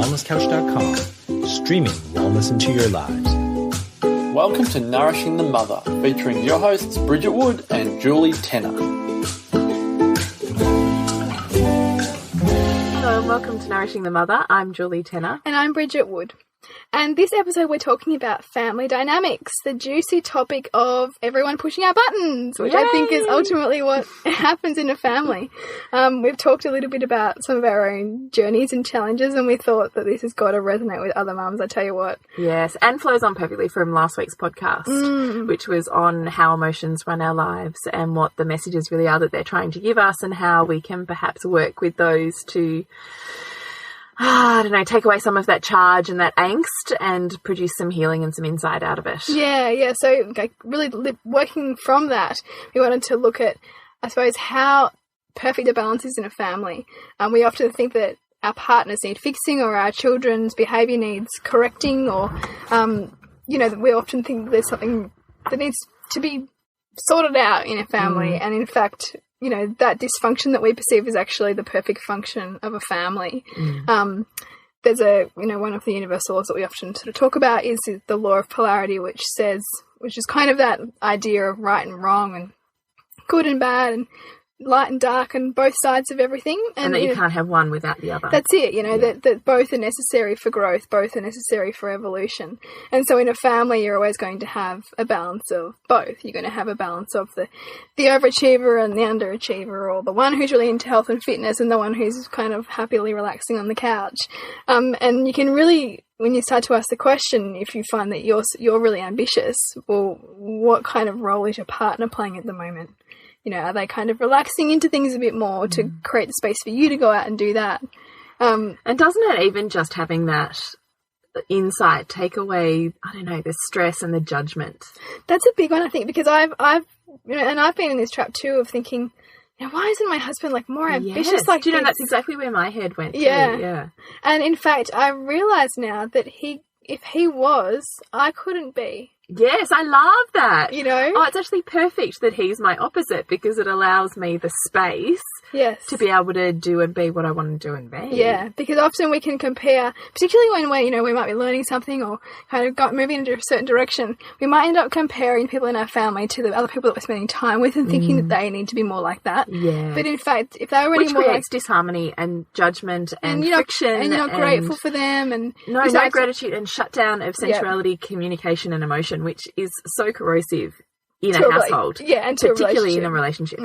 wellnesscouch.com, streaming wellness into your lives. Welcome to Nourishing the Mother, featuring your hosts Bridget Wood and Julie Tenner. Hello and welcome to Nourishing the Mother. I'm Julie Tenner. And I'm Bridget Wood. And this episode we're talking about family dynamics, the juicy topic of everyone pushing our buttons, which I think is ultimately what happens in a family. We've talked a little bit about some of our own journeys and challenges, and we thought that this has got to resonate with other mums, I tell you what. Yes, and flows on perfectly from last week's podcast, which was on how emotions run our lives and what the messages really are that they're trying to give us and how we can perhaps work with those to take away some of that charge and that angst and produce some healing and some insight out of it. Yeah. So really working from that, we wanted to look at, I suppose, how perfect a balance is in a family. We often think that our partners need fixing or our children's behaviour needs correcting or, we often think there's something that needs to be sorted out in a family. And in fact, that dysfunction that we perceive is actually the perfect function of a family. There's one of the universal laws that we often sort of talk about is the Law of Polarity, which is kind of that idea of right and wrong and good and bad and light and dark and both sides of everything. And that you can't have one without the other. That's it, that both are necessary for growth, both are necessary for evolution. And so in a family, you're always going to have a balance of both. You're going to have a balance of the overachiever and the underachiever, or the one who's really into health and fitness and the one who's kind of happily relaxing on the couch. And you can really, when you start to ask the question, if you find that you're really ambitious, well, what kind of role is your partner playing at the moment? Are they kind of relaxing into things a bit more to create the space for you to go out and do that? And doesn't it even just having that insight take away, the stress and the judgment? That's a big one, I think, because I've been in this trap too of thinking, why isn't my husband more ambitious? Yes. Do you know, that's exactly where my head went too. Yeah. And in fact, I realise now that if he was, I couldn't be. Yes, I love that. Oh, it's actually perfect that he's my opposite because it allows me the space to be able to do and be what I want to do and be. Yeah, because often we can compare, particularly when we might be learning something or kind of moving into a certain direction, we might end up comparing people in our family to the other people that we're spending time with and thinking that they need to be more like that. Yeah. But in fact, if they were any more creates disharmony and judgment and friction. And you're not grateful for them. And no gratitude and shutdown of sensuality, communication and emotion, which is so corrosive in a household. And particularly in a relationship.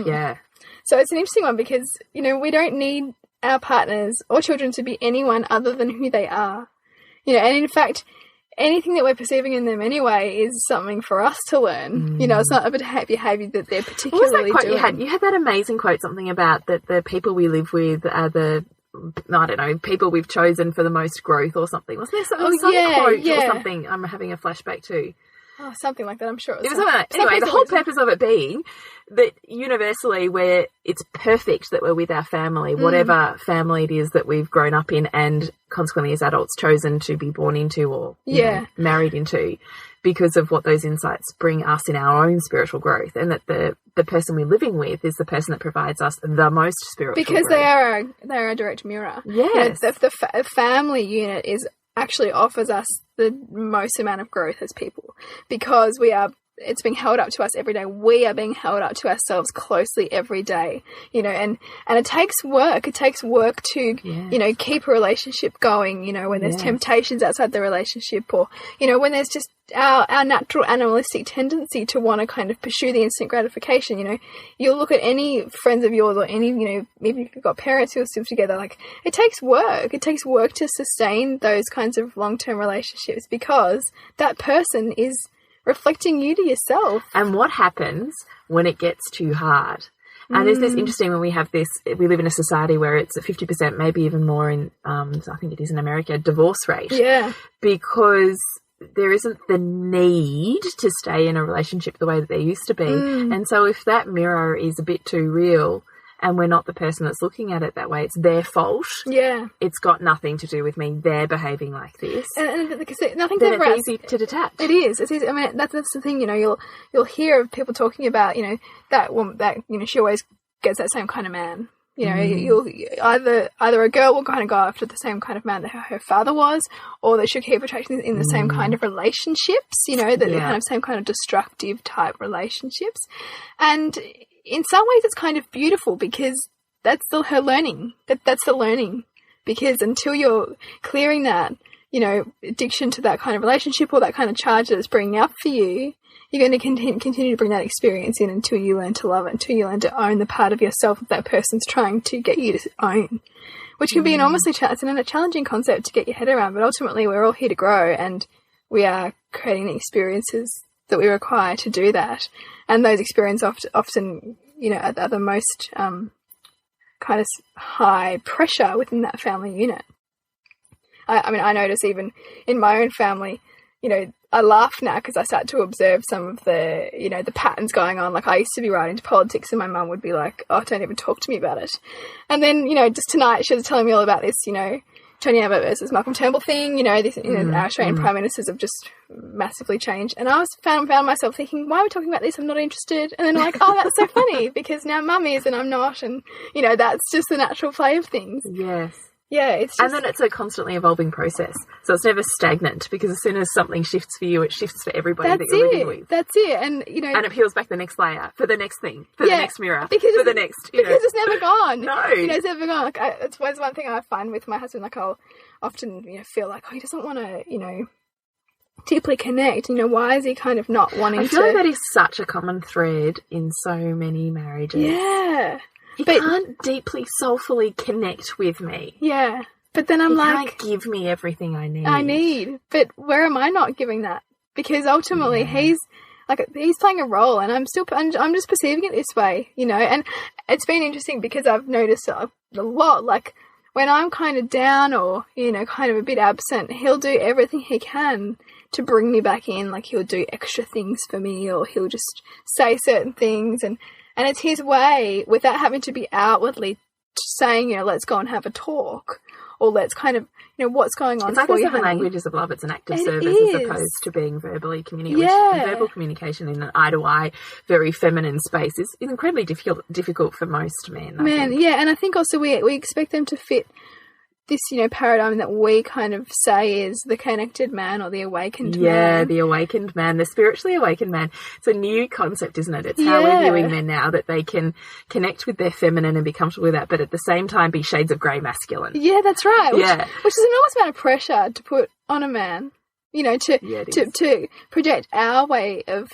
So it's an interesting one because, we don't need our partners or children to be anyone other than who they are. And in fact, anything that we're perceiving in them anyway is something for us to learn. It's not a behaviour that they're particularly what was that doing. quote you had that amazing quote, something about that the people we live with are the people we've chosen for the most growth or something. Wasn't there some quote or something I'm having a flashback to? Oh, something like that, I'm sure. It was something like that. Anyway, the whole purpose of it being that universally it's perfect that we're with our family, whatever family it is that we've grown up in and consequently as adults chosen to be born into or married into, because of what those insights bring us in our own spiritual growth, and that the person we're living with is the person that provides us the most spiritual because growth. they are a direct mirror. Yes. The family unit actually offers us the most amount of growth as people because it's being held up to us every day. We are being held up to ourselves closely every day, and it takes work. It takes work to, keep a relationship going, when there's temptations outside the relationship or, when there's just our natural animalistic tendency to want to kind of pursue the instant gratification. You'll look at any friends of yours or any, even if you've got parents who are still together, it takes work. It takes work to sustain those kinds of long-term relationships because that person is reflecting you to yourself. And what happens when it gets too hard? And there's this interesting, when we live in a society where it's a 50%, maybe even more in, I think it is in America, divorce rate. Yeah. Because there isn't the need to stay in a relationship the way that there used to be. And so if that mirror is a bit too real and we're not the person that's looking at it that way, it's their fault. Yeah. It's got nothing to do with me. They're behaving like this. And because nothing's then ever it's easy to detach. It is. It's easy. I mean, that's the thing, you'll hear of people talking about, that woman, that, she always gets that same kind of man. You know, you'll either a girl will kind of go after the same kind of man that her father was, or that she'll keep attracting in the same kind of relationships, you know, the kind of same kind of destructive type relationships. And in some ways it's kind of beautiful because that's her learning. That's the learning. Because until you're clearing that, you know, addiction to that kind of relationship or that kind of charge that it's bringing up for you, you're going to continue to bring that experience in until you learn to love it, until you learn to own the part of yourself that person's trying to get you to own, which can be enormously a challenging concept to get your head around. But ultimately, we're all here to grow, and we are creating the experiences that we require to do that. And those experiences often, you know, are the most kind of high pressure within that family unit. I mean, I notice even in my own family, you know, I laugh now because I start to observe some of the, you know, the patterns going on. Like, I used to be right into politics and my mum would be like, oh, don't even talk to me about it. And then, you know, just tonight she was telling me all about this, you know, Tony Abbott versus Malcolm Turnbull thing, you know, this, you know, our Australian Prime Ministers have just massively changed. And I found myself thinking, why are we talking about this? I'm not interested. And then I'm like, oh, that's so funny because now mum is and I'm not. And, you know, that's just the natural play of things. Yes. Yeah, it's just... And then it's a constantly evolving process. So it's never stagnant because as soon as something shifts for you, it shifts for everybody that you're living with. That's it. And, you know... And it peels back the next layer, for the next thing, for the next mirror, because for the next, you know. Because it's never gone. No. You know, it's never gone. Like, it's one thing I find with my husband. Like, I'll often, you know, feel like, oh, he doesn't want to, you know, deeply connect. You know, why is he kind of not wanting to... I feel like that is such a common thread in so many marriages. Yeah. He can't deeply, soulfully connect with me. Yeah. But then I'm like... He can't give me everything I need. But where am I not giving that? Because ultimately he's playing a role and I'm just perceiving it this way, you know. And it's been interesting because I've noticed a lot, like when I'm kind of down or, you know, kind of a bit absent, he'll do everything he can to bring me back in. Like, he'll do extra things for me or he'll just say certain things and it's his way without having to be outwardly saying, you know, let's go and have a talk. Or let's kind of, you know, what's going on. It's like for the you, seven honey. languages of love. It's an act of It service is. as opposed to being verbally communicating. Yeah. Verbal communication in an eye-to-eye, very feminine space is incredibly difficult for most men. I think. Yeah, and I think also we expect them to fit this, you know, paradigm that we kind of say is the connected man or the awakened man. Yeah, the awakened man, the spiritually awakened man. It's a new concept, isn't it? It's how we're viewing men now, that they can connect with their feminine and be comfortable with that, but at the same time be shades of grey masculine. Yeah, that's right. Which is an enormous amount of pressure to put on a man, you know, to project our way of...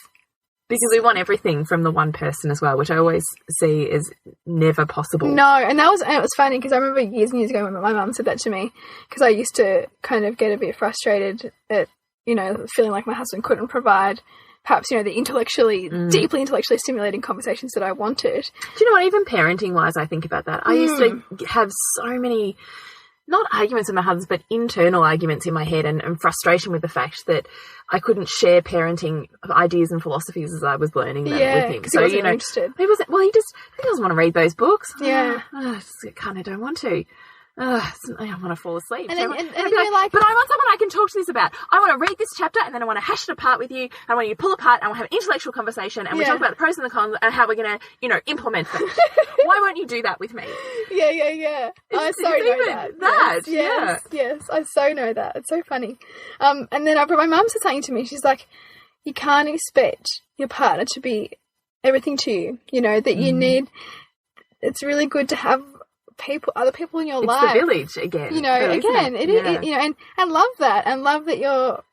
Because we want everything from the one person as well, which I always see as never possible. No, and it was funny because I remember years and years ago when my mum said that to me, because I used to kind of get a bit frustrated at, you know, feeling like my husband couldn't provide perhaps, you know, the deeply intellectually stimulating conversations that I wanted. Do you know what, even parenting-wise, I think about that. I used to have so many... not arguments with my husband, but internal arguments in my head and frustration with the fact that I couldn't share parenting ideas and philosophies as I was learning them with him. So, you know, interested. He doesn't want to read those books. Yeah. I kind of don't want to. I want to fall asleep. And then you're like, but I want someone I can talk to this about. I want to read this chapter and then I want to hash it apart with you. I want you to pull apart and we'll have an intellectual conversation and we talk about the pros and the cons and how we're going to, you know, implement them. Why won't you do that with me? Yeah. I so know that. Yes, I so know that. It's so funny. And then my mum said something to me. She's like, you can't expect your partner to be everything to you. You know, that you need, it's really good to have other people in your life. It's the village again. You know, it you know, and love that, and love that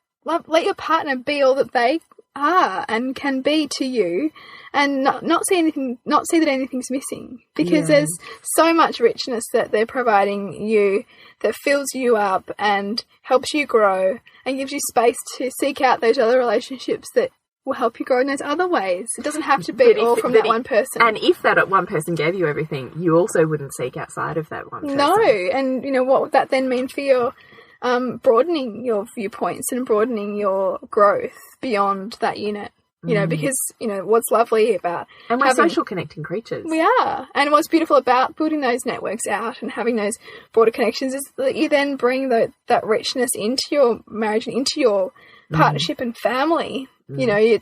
let your partner be all that they are and can be to you, and not see that anything's missing, because there's so much richness that they're providing you that fills you up and helps you grow and gives you space to seek out those other relationships that will help you grow in those other ways. It doesn't have to be all from that one person. And if that one person gave you everything, you also wouldn't seek outside of that one person. No, and you know, what would that then mean for your broadening your viewpoints and broadening your growth beyond that unit? You know, because, you know, what's lovely about... And we're social connecting creatures. We are. And what's beautiful about building those networks out and having those broader connections is that you then bring that richness into your marriage and into your partnership and family. You know,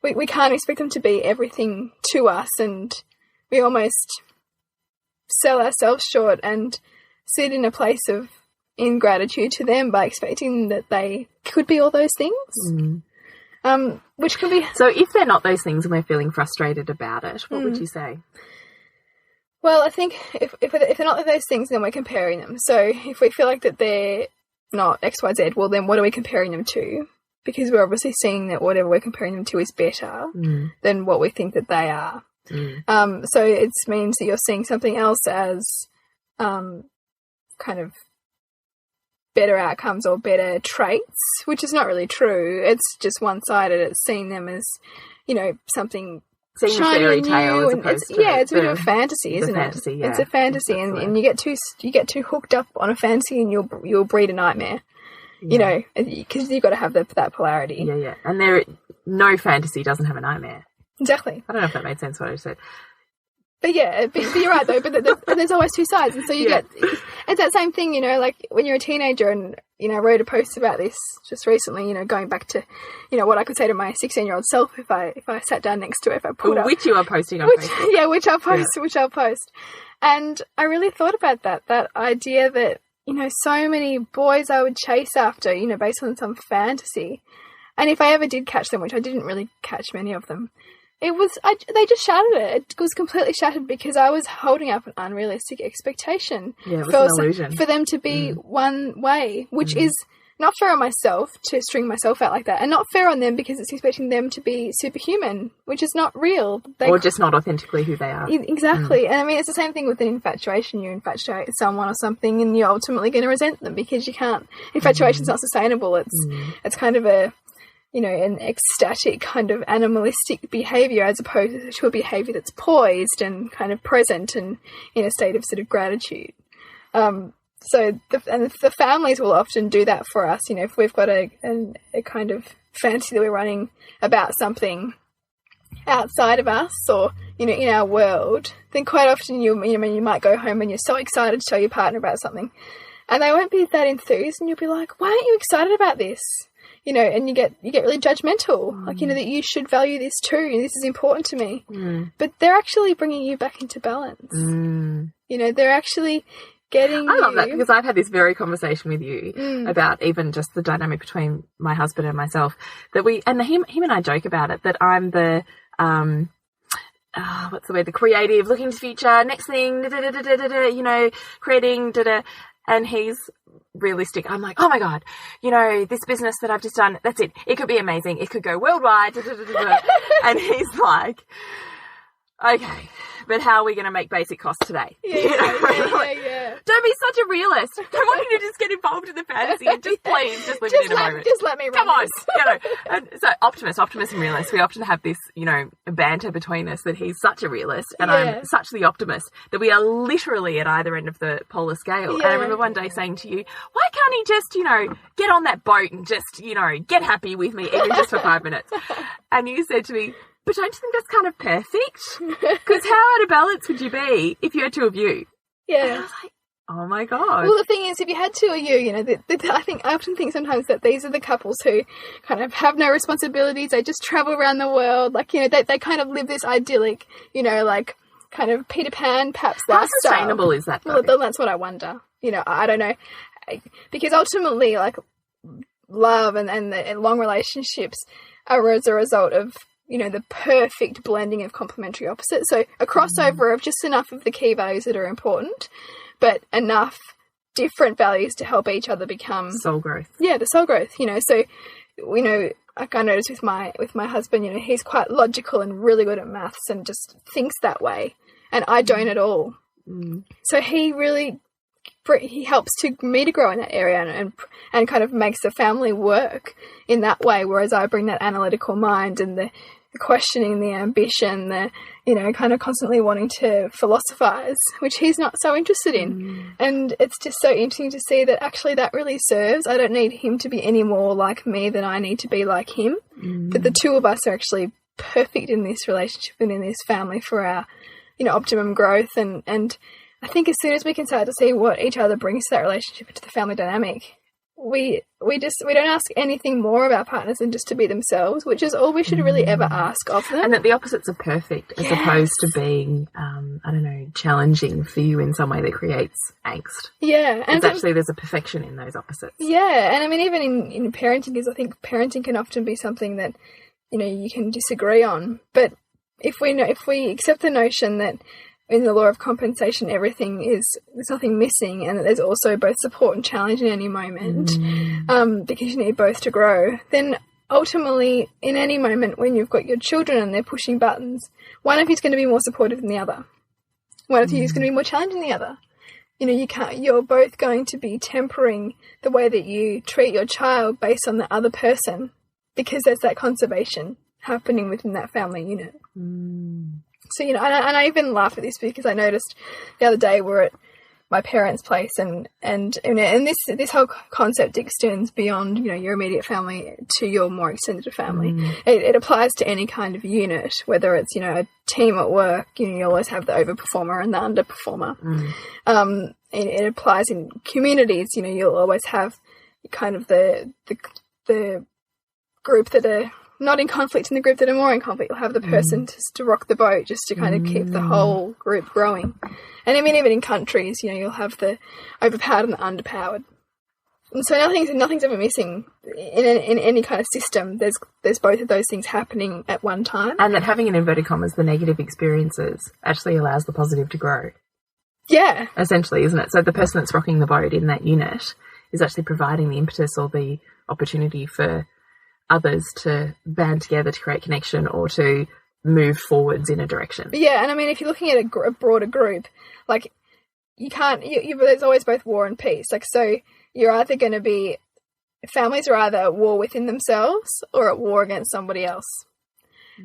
we can't expect them to be everything to us, and we almost sell ourselves short and sit in a place of ingratitude to them by expecting that they could be all those things. Which can be... So if they're not those things and we're feeling frustrated about it, what would you say? Well, I think if they're not those things, then we're comparing them. So if we feel like that they're not X, Y, Z, well, then what are we comparing them to? Because we're obviously seeing that whatever we're comparing them to is better than what we think that they are. So it means that you're seeing something else as kind of better outcomes or better traits, which is not really true. It's just one-sided. It's seeing them as, you know, something seeing shiny fairy and tale new. as And opposed it's, to yeah, it's a bit of a fantasy, isn't fantasy, it? yeah. It's a fantasy, and you get too hooked up on a fantasy, and you'll breed a nightmare. You know, because you've got to have that polarity. Yeah. And no fantasy doesn't have a nightmare. Exactly. I don't know if that made sense what I said. But yeah, but you're right though. But there's always two sides, and so you get it's that same thing. You know, like when you're a teenager, and you know, I wrote a post about this just recently. You know, going back to, you know, what I could say to my 16-year-old self if I sat down next to it, if I put up, which you are posting on Facebook. Yeah, which I'll post. And I really thought about that idea that, you know, so many boys I would chase after, you know, based on some fantasy. And if I ever did catch them, which I didn't really catch many of them, they just shattered it. It was completely shattered because I was holding up an unrealistic expectation. Yeah, it was an illusion. For them to be one way, which is not fair on myself to string myself out like that, and not fair on them because it's expecting them to be superhuman, which is not real. Or just not authentically who they are. Exactly. And I mean, it's the same thing with an infatuation. You infatuate someone or something and you're ultimately going to resent them because you can't. Infatuation's not sustainable. It's kind of a, you know, an ecstatic kind of animalistic behaviour as opposed to a behaviour that's poised and kind of present and in a state of sort of gratitude. So the families will often do that for us. You know, if we've got a kind of fantasy that we're running about something outside of us or, you know, in our world, then quite often you might go home and you're so excited to tell your partner about something and they won't be that enthused and you'll be like, why aren't you excited about this? You know, and you get really judgmental, like, you know, that you should value this too. This is important to me. But they're actually bringing you back into balance. You know, they're actually getting I love that because I've had this very conversation with you about even just the dynamic between my husband and myself that him and I joke about it, that I'm the, what's the word? The creative, looking to the future, next thing, you know, creating, and he's realistic. I'm like, oh my God, you know, this business that I've just done, that's it. It could be amazing. It could go worldwide. And he's like, okay, but how are we going to make basic costs today? Yeah. Don't be such a realist. I want you to just get involved in the fantasy and just please, just leave it in a moment. Just let me run. Come on. You know, and so optimist and realist, we often have this, you know, banter between us that he's such a realist and I'm such the optimist that we are literally at either end of the polar scale. And I remember one day saying to you, why can't he just, you know, get on that boat and just, you know, get happy with me even just for 5 minutes? And you said to me, but don't you think that's kind of perfect? Because how out of balance would you be if you had two of you? Yeah. And I was like, oh my God. Well, the thing is, if you had two of you, you know, I often think sometimes that these are the couples who kind of have no responsibilities. They just travel around the world. Like, you know, they kind of live this idyllic, you know, like kind of Peter Pan, perhaps lifestyle. How sustainable is that, though? Well, that's what I wonder. You know, I don't know. Because ultimately, like, love and long relationships are as a result of, you know, the perfect blending of complementary opposites. So a crossover of just enough of the key values that are important, but enough different values to help each other become soul growth. Yeah, the soul growth, you know. So, you know, like I noticed with my husband, you know, he's quite logical and really good at maths and just thinks that way. And I don't at all. So he helps me to grow in that area and kind of makes the family work in that way, whereas I bring that analytical mind and the questioning, the ambition, the, you know, kind of constantly wanting to philosophize, which he's not so interested in. And it's just so interesting to see that actually that really serves. I don't need him to be any more like me than I need to be like him. That the two of us are actually perfect in this relationship and in this family for our, you know, optimum growth. And I think as soon as we can start to see what each other brings to that relationship, to the family dynamic, we don't ask anything more of our partners than just to be themselves, which is all we should really ever ask of them. And that the opposites are perfect, as opposed to being, I don't know, challenging for you in some way that creates angst. Yeah. And actually, there's a perfection in those opposites. Yeah. And I mean, even in parenting, because I think parenting can often be something that, you know, you can disagree on. But if we accept the notion that in the law of compensation, there's nothing missing, and that there's also both support and challenge in any moment, because you need both to grow, then ultimately, in any moment when you've got your children and they're pushing buttons, one of you's going to be more supportive than the other. One of you is going to be more challenging than the other. You know, you're both going to be tempering the way that you treat your child based on the other person, because there's that conservation happening within that family unit. So, you know, and I even laugh at this because I noticed the other day we're at my parents' place, and this whole concept extends beyond, you know, your immediate family to your more extended family. It applies to any kind of unit, whether it's, you know, a team at work. You know, you always have the overperformer and the underperformer. It applies in communities. You know, you'll always have kind of the group that are not in conflict and the group that are more in conflict. You'll have the person to rock the boat, just to kind of keep the whole group growing. And I mean, even in countries, you know, you'll have the overpowered and the underpowered. And so nothing's ever missing in any kind of system. There's both of those things happening at one time. And that having, in inverted commas, the negative experiences actually allows the positive to grow. Yeah. Essentially, isn't it? So the person that's rocking the boat in that unit is actually providing the impetus or the opportunity for others to band together to create connection or to move forwards in a direction. Yeah, and I mean, if you're looking at a broader group, like, you can't, there's always both war and peace. Like, so you're either going to be, families are either at war within themselves or at war against somebody else.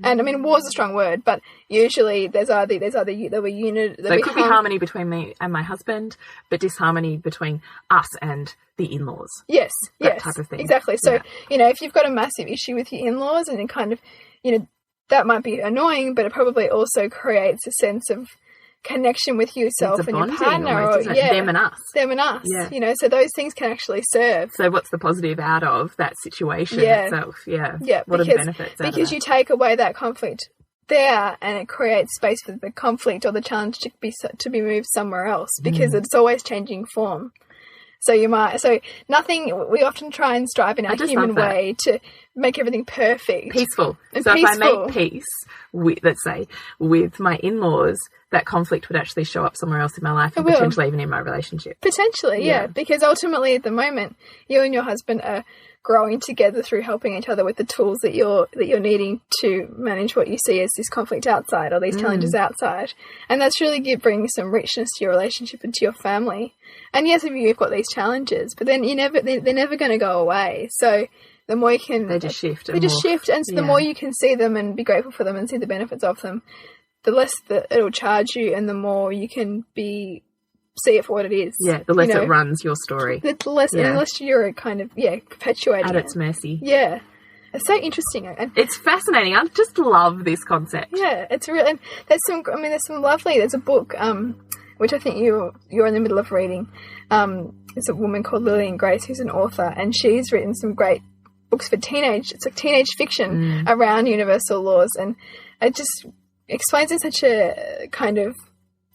And I mean, war is a strong word, but usually there'll be unit. So it could be harmony between me and my husband, but disharmony between us and the in-laws. Yes, that type of thing. Exactly. So, you know, if you've got a massive issue with your in-laws, and then kind of, you know, that might be annoying, but it probably also creates a sense of connection with yourself and your partner, almost, or them and us. Yeah. You know, so those things can actually serve. So what's the positive out of that situation itself? Yeah. What are the benefits? Because you take away that conflict there, and it creates space for the conflict or the challenge to be moved somewhere else, because it's always changing form. So we often try and strive in our human way to make everything perfect. Peaceful. If I make peace, let's say, with my in-laws, that conflict would actually show up somewhere else in my life, and potentially even in my relationship. Potentially, yeah. Because ultimately at the moment, you and your husband are growing together through helping each other with the tools that you're needing to manage what you see as this conflict outside, or these challenges outside. And that's really bringing some richness to your relationship and to your family. And yes, you've got these challenges, but then they're never going to go away. So the more you can... They just shift. And so the more you can see them and be grateful for them and see the benefits of them, the less that it'll charge you, and the more you can see it for what it is. Yeah, the less it runs your story. The less, unless you're kind of, perpetuating at its mercy. Yeah. It's so interesting. And it's fascinating. I just love this concept. Yeah, it's real. And there's a book, which I think you're in the middle of reading. It's a woman called Lillian Grace, who's an author, and she's written some great books for it's like teenage fiction around universal laws, and it just explains in such a kind of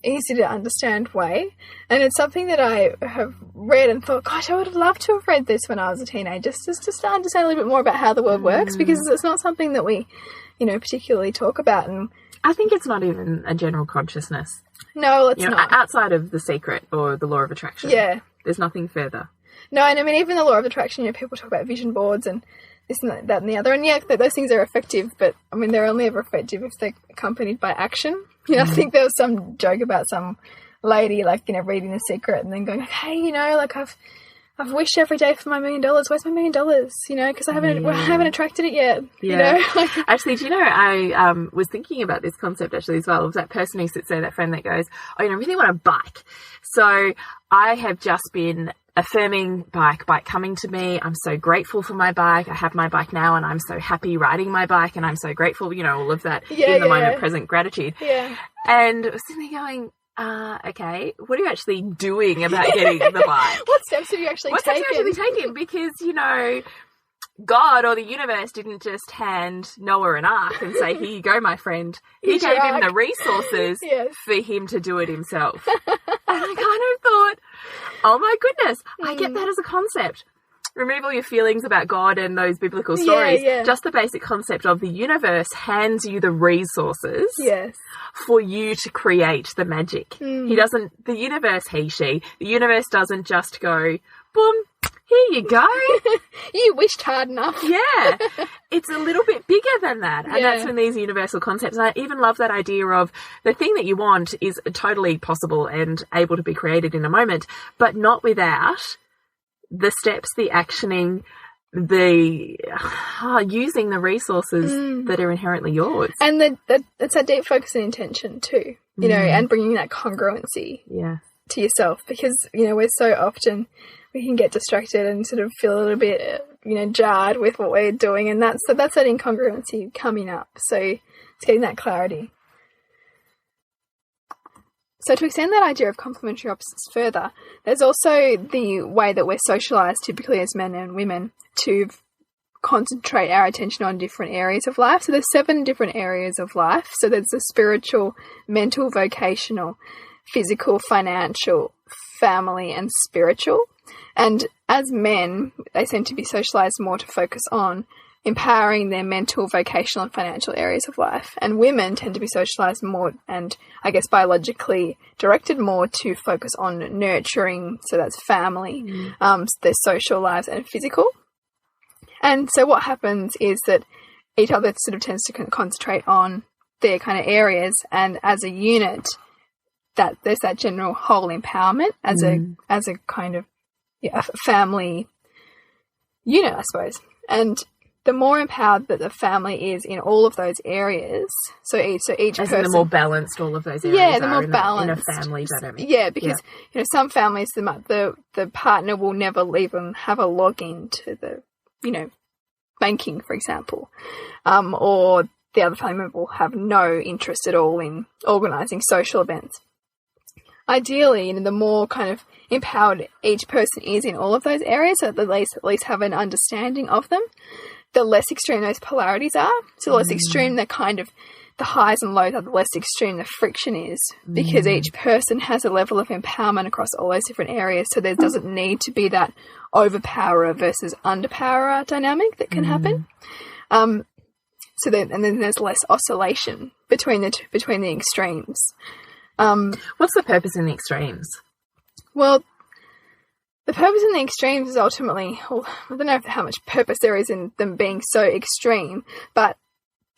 easy to understand way. And it's something that I have read and thought, gosh, I would have loved to have read this when I was a teenager, just to understand a little bit more about how the world works, because it's not something that we, you know, particularly talk about. And I think it's not even a general consciousness. No, it's not. Outside of The Secret or the Law of Attraction. Yeah. There's nothing further. No, and I mean, even the Law of Attraction, you know, people talk about vision boards and this and that and the other. And yeah, those things are effective, but I mean, they're only ever effective if they're accompanied by action. You know, I think there was some joke about some lady, like, you know, reading The Secret and then going, hey, you know, like, I've wished every day for my $1 million. Where's my $1 million? You know, because I haven't attracted it yet. Yeah. You know? Actually, do you know, I was thinking about this concept actually as well, of that person who sits there, that friend that goes, oh, you know, I really want a bike. So I have just been affirming bike coming to me. I'm so grateful for my bike. I have my bike now, and I'm so happy riding my bike, and I'm so grateful, you know, all of that in the moment present gratitude. Yeah. And I was sitting there going, okay, what are you actually doing about getting the bike? What steps have you actually taken? Because, you know, God or the universe didn't just hand Noah an ark and say, here you go, my friend. He gave him the resources for him to do it himself. And I kind of thought, oh my goodness, I get that as a concept. Remove all your feelings about God and those biblical stories. Just the basic concept of the universe hands you the resources for you to create the magic. He doesn't, the universe doesn't just go, boom, here you go. You wished hard enough. Yeah. It's a little bit bigger than that. And that's when these universal concepts, and I even love that idea of the thing that you want is totally possible and able to be created in a moment, but not without the steps, the actioning, the using the resources that are inherently yours. And that's that deep focus and intention too, you know, and bringing that congruency to yourself, because, you know, we're so often, we can get distracted and sort of feel a little bit, you know, jarred with what we're doing, and that's that incongruency coming up. So it's getting that clarity. So to extend that idea of complementary opposites further, there's also the way that we're socialised, typically as men and women, to concentrate our attention on different areas of life. So there's 7 different areas of life. So there's the spiritual, mental, vocational, physical, financial, family, and spiritual. And as men, they seem to be socialised more to focus on empowering their mental, vocational, and financial areas of life. And women tend to be socialised more and, I guess, biologically directed more to focus on nurturing, so that's family, their social lives, and physical. And so what happens is that each other sort of tends to concentrate on their kind of areas, and as a unit, that there's that general whole empowerment as a kind of a family unit, I suppose. And the more empowered that the family is in all of those areas, so each person, the more balanced all of those areas the more balanced in a family dynamic. Because you know, some families, the partner will never even have a login to the, you know, banking, for example, or the other family member will have no interest at all in organising social events. Ideally, you know, the more kind of empowered each person is in all of those areas, so at least have an understanding of them, the less extreme those polarities are. So the less extreme the kind of the highs and lows are, the less extreme the friction is, because each person has a level of empowerment across all those different areas. So there doesn't need to be that overpowerer versus underpowerer dynamic that can happen. So then there's less oscillation between the extremes. What's the purpose in the extremes? Well, the purpose in the extremes is ultimately, well, I don't know how much purpose there is in them being so extreme, but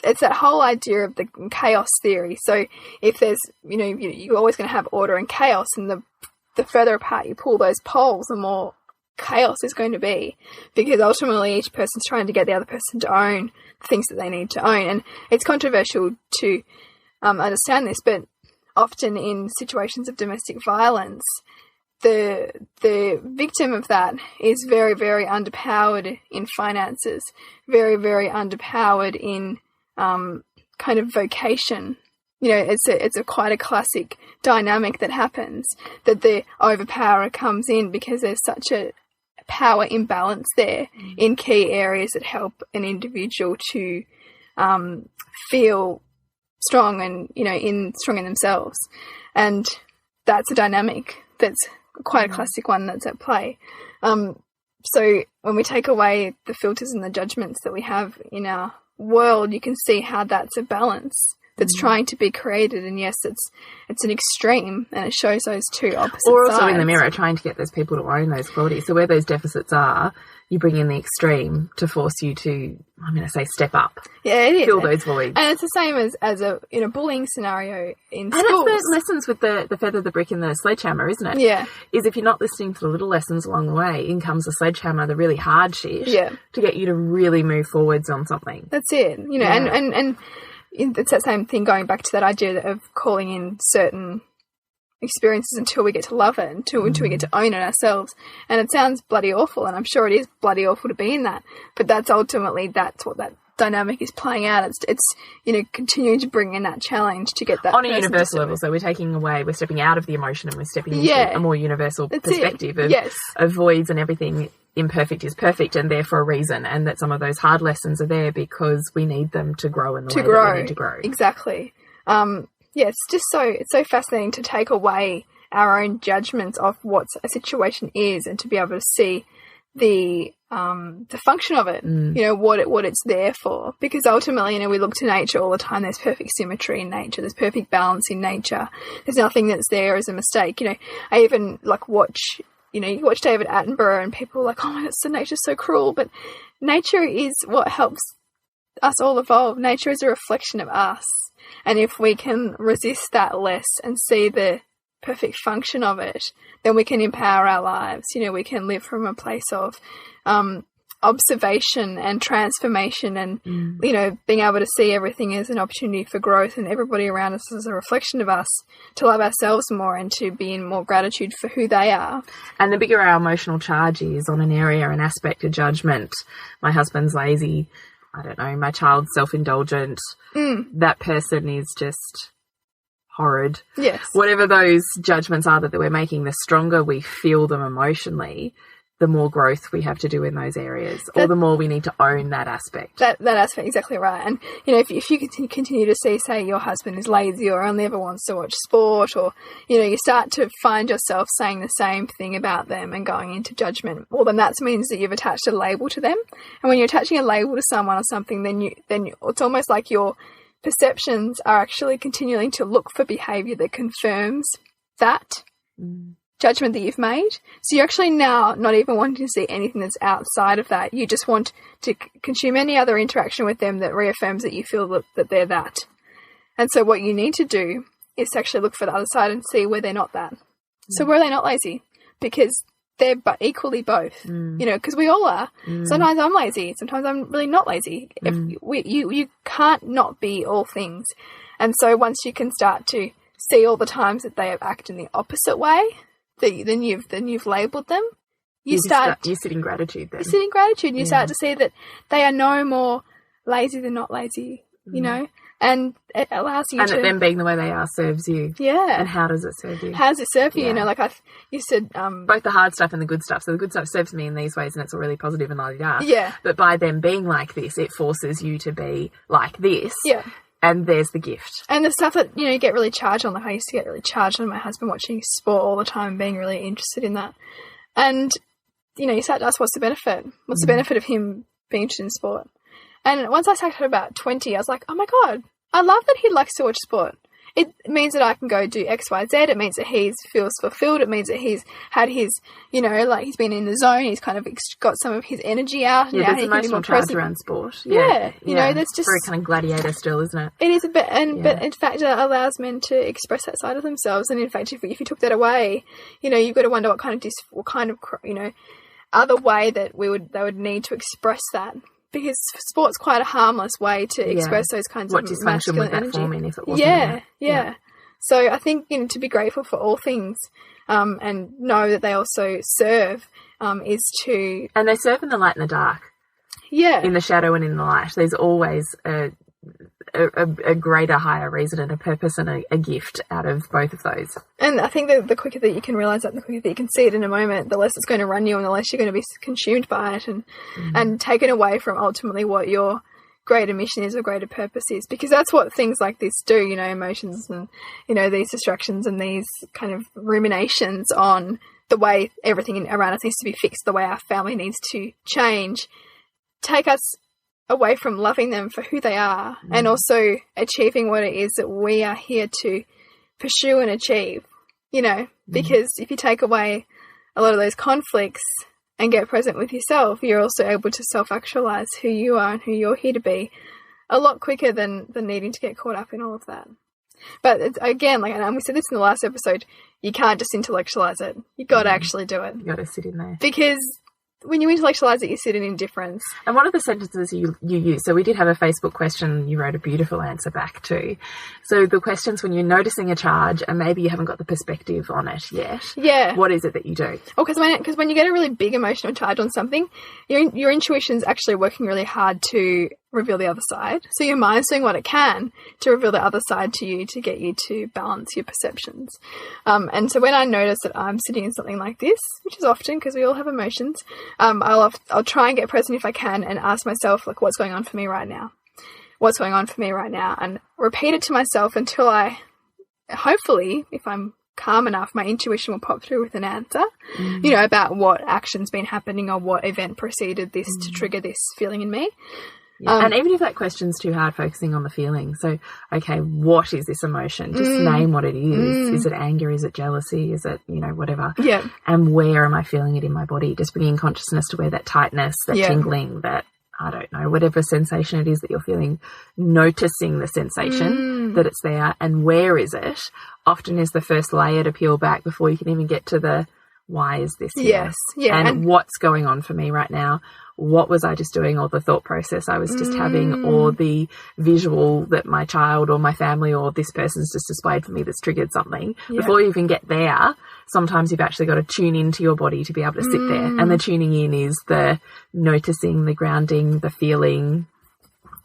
it's that whole idea of the chaos theory. So if there's, you know, you're always going to have order and chaos, and the further apart you pull those poles, the more chaos is going to be, because ultimately each person's trying to get the other person to own the things that they need to own. And it's controversial to understand this, but often in situations of domestic violence, the victim of that is very, very underpowered in finances, very, very underpowered in kind of vocation. You know, it's a quite a classic dynamic that happens, that the overpowerer comes in because there's such a power imbalance there in key areas that help an individual to feel strong and, you know, strong in themselves. And that's a dynamic that's quite a classic one that's at play. So when we take away the filters and the judgments that we have in our world, you can see how that's a balance that's trying to be created. And yes, it's an extreme, and it shows those two opposite sides. Or also in the mirror, trying to get those people to own those qualities. So where those deficits are, you bring in the extreme to force you to, I'm going to say, step up. Yeah, it is. Fill those voids. And it's the same as a in a bullying scenario in schools. And it's the lessons with the feather, the brick, and the sledgehammer, isn't it? Yeah. Is if you're not listening to the little lessons along the way, in comes the sledgehammer, the really hard shit, to get you to really move forwards on something. That's it. You know, and it's that same thing, going back to that idea of calling in certain experiences until we get to love it, until we get to own it ourselves. And it sounds bloody awful, and I'm sure it is bloody awful to be in that, but that's ultimately, that's what that dynamic is playing out. It's you know, continuing to bring in that challenge to get that on a universal level. So we're stepping out of the emotion and we're stepping into a more universal perspective of voids and everything imperfect is perfect and there for a reason, and that some of those hard lessons are there because we need them to grow in the way that we need to grow. Exactly. It's just it's so fascinating to take away our own judgments of what a situation is and to be able to see the function of it, you know, what it's there for. Because ultimately, you know, we look to nature all the time. There's perfect symmetry in nature. There's perfect balance in nature. There's nothing that's there as a mistake. You know, I even watch, you know, you watch David Attenborough and people are like, oh my God, so nature's so cruel. But nature is what helps us all evolve. Nature is a reflection of us. And if we can resist that less and see the perfect function of it, then we can empower our lives. You know, we can live from a place of observation and transformation and, you know, being able to see everything as an opportunity for growth and everybody around us as a reflection of us, to love ourselves more and to be in more gratitude for who they are. And the bigger our emotional charge is on an area, an aspect of judgment, my husband's lazy, I don't know, my child's self-indulgent, that person is just horrid. Yes. Whatever those judgments are that we're making, the stronger we feel them emotionally, the more growth we have to do in those areas, or the more we need to own that aspect. That aspect, exactly right. And, you know, if you continue to see, say, your husband is lazy or only ever wants to watch sport, or, you know, you start to find yourself saying the same thing about them and going into judgment, well, then that means that you've attached a label to them. And when you're attaching a label to someone or something, then it's almost like your perceptions are actually continuing to look for behavior that confirms that judgment that you've made. So you're actually now not even wanting to see anything that's outside of that. You just want to consume any other interaction with them that reaffirms that you feel that they're that. And so what you need to do is to actually look for the other side and see where they're not that. So where are they not lazy? Because they're equally both, you know, because we all are. Sometimes I'm lazy. Sometimes I'm really not lazy. You can't not be all things. And so once you can start to see all the times that they have acted in the opposite way, then you've labelled them. You sit in gratitude then. You sit in gratitude and you start to see that they are no more lazy than not lazy, you know. And it allows you and that them being the way they are serves you. Yeah. And how does it serve you? How does it serve you? You know, like you said... both the hard stuff and the good stuff. So the good stuff serves me in these ways and it's all really positive and la-di-da. Yeah. But by them being like this, it forces you to be like this. Yeah. And there's the gift. And the stuff that, you know, you get really charged on, like I used to get really charged on my husband watching sport all the time, being really interested in that. And, you know, you start to ask, what's the benefit? What's the benefit of him being interested in sport? And once I started about 20, I was like, oh my God, I love that he likes to watch sport. It means that I can go do X, Y, Z. It means that he feels fulfilled. It means that he's had his, you know, like he's been in the zone. He's kind of got some of his energy out. Yeah, now there's emotional charge around sport. Yeah, you know, there's just... very kind of gladiator still, isn't it? It is a bit, but in fact, it allows men to express that side of themselves. And in fact, if you took that away, you know, you've got to wonder what kind of you know, other way that they would need to express that. Because sport's quite a harmless way to express those kinds of masculine energy. Form in if it wasn't yeah. So I think, you know, to be grateful for all things and know that they also serve is to... And they serve in the light and the dark. Yeah. In the shadow and in the light. There's always a greater, higher reason and a purpose and a gift out of both of those. And I think the quicker that you can realise that, the quicker that you can see it in a moment, the less it's going to run you and the less you're going to be consumed by it and taken away from ultimately what your greater mission is or greater purpose is. Because that's what things like this do, you know, emotions and, you know, these distractions and these kind of ruminations on the way everything around us needs to be fixed, the way our family needs to change, take us away from loving them for who they are and also achieving what it is that we are here to pursue and achieve, you know, because if you take away a lot of those conflicts and get present with yourself, you're also able to self-actualize who you are and who you're here to be a lot quicker than needing to get caught up in all of that. But again, like, and we said this in the last episode, you can't just intellectualize it. You got to actually do it. You got to sit in there. Because when you intellectualize it, you sit in indifference. And what are the sentences you use? So we did have a Facebook question you wrote a beautiful answer back to. So the questions when you're noticing a charge and maybe you haven't got the perspective on it yet. Yeah. What is it that you do? Well, because when you get a really big emotional charge on something, your intuition's actually working really hard to reveal the other side. So your mind's doing what it can to reveal the other side to you, to get you to balance your perceptions. And so when I notice that I'm sitting in something like this, which is often because we all have emotions, I'll try and get present if I can and ask myself, like, what's going on for me right now? What's going on for me right now? And repeat it to myself until hopefully, if I'm calm enough, my intuition will pop through with an answer, about what action's been happening or what event preceded this to trigger this feeling in me. Yeah. And even if that question's too hard, focusing on the feeling. So, okay, what is this emotion? Just name what it is. Is it anger? Is it jealousy? Is it, whatever? Yeah. And where am I feeling it in my body? Just bringing consciousness to where that tightness, that tingling, that, I don't know, whatever sensation it is that you're feeling, noticing the sensation that it's there, and where is it, often is the first layer to peel back before you can even get to the why is this here? Yes. Yeah. And what's going on for me right now? What was I just doing, or the thought process I was just having, or the visual that my child or my family or this person's just displayed for me that's triggered something. Yeah. Before you even get there, sometimes you've actually got to tune into your body to be able to sit there. And the tuning in is the noticing, the grounding, the feeling.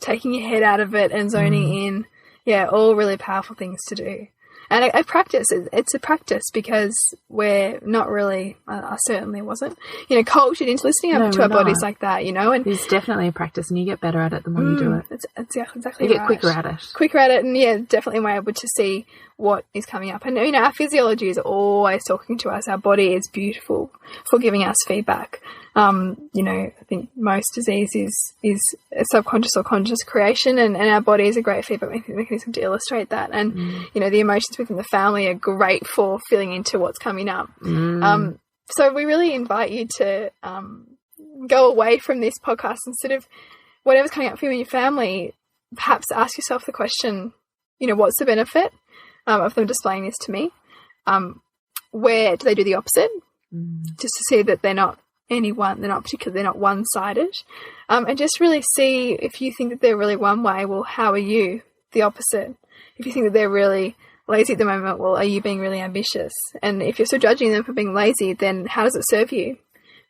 Taking your head out of it and zoning in. Yeah, all really powerful things to do. And I practice. It's a practice because we're not really, I certainly wasn't, cultured into listening to our bodies like that, And it's definitely a practice, and you get better at it the more you do it. It's exactly You get quicker at it. Quicker at it, and definitely we're able to see what is coming up. And, our physiology is always talking to us. Our body is beautiful for giving us feedback. I think most disease is a subconscious or conscious creation, and our body is a great feedback mechanism to illustrate that. And, the emotions within the family are great for feeling into what's coming up. So we really invite you to go away from this podcast and sort of whatever's coming up for you and your family, perhaps ask yourself the question, what's the benefit of them displaying this to me? Where do they do the opposite? Just to see that they're not they're not one-sided. And just really see, if you think that they're really one way, well, how are you the opposite? If you think that they're really lazy at the moment, well, are you being really ambitious? And if you're still judging them for being lazy, then how does it serve you?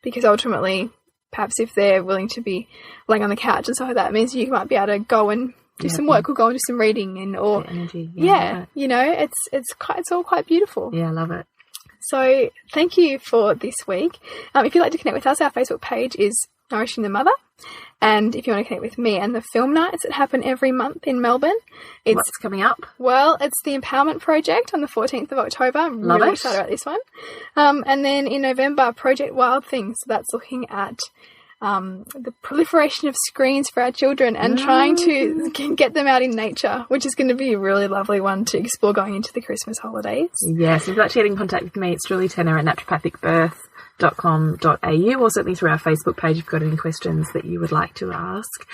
Because ultimately, perhaps if they're willing to be laying on the couch and stuff like that, it means you might be able to go and do some work or go and do some reading or energy. It's all quite beautiful. Yeah, I love it. So thank you for this week. If you'd like to connect with us, our Facebook page is Nourishing the Mother. And if you want to connect with me and the film nights that happen every month in Melbourne. What's coming up? Well, it's the Empowerment Project on the 14th of October. I'm really excited about this one. And then in November, Project Wild Things. So that's looking at the proliferation of screens for our children and trying to get them out in nature, which is going to be a really lovely one to explore going into the Christmas holidays. Yes, if you'd like to get in contact with me, it's Julie Tenner at naturopathicbirth.com.au, or certainly through our Facebook page if you've got any questions that you would like to ask.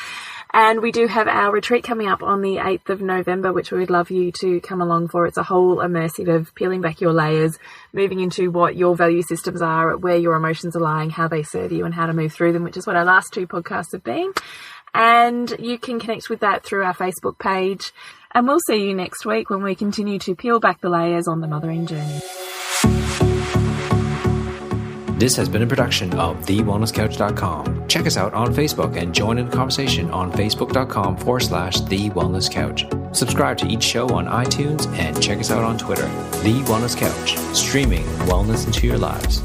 And we do have our retreat coming up on the 8th of November, which we would love you to come along for. It's a whole immersive of peeling back your layers, moving into what your value systems are, where your emotions are lying, how they serve you, and how to move through them, which is what our last two podcasts have been. And you can connect with that through our Facebook page. And we'll see you next week when we continue to peel back the layers on the mothering journey. This has been a production of TheWellnessCouch.com. Check us out on Facebook and join in the conversation on Facebook.com/TheWellnessCouch. Subscribe to each show on iTunes and check us out on Twitter. The Wellness Couch, streaming wellness into your lives.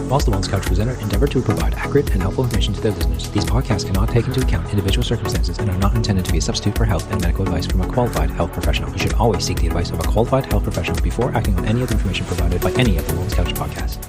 Whilst the Wellness Couch presenter endeavored to provide accurate and helpful information to their listeners, these podcasts cannot take into account individual circumstances and are not intended to be a substitute for health and medical advice from a qualified health professional. You should always seek the advice of a qualified health professional before acting on any of the information provided by any of the Wellness Couch podcasts.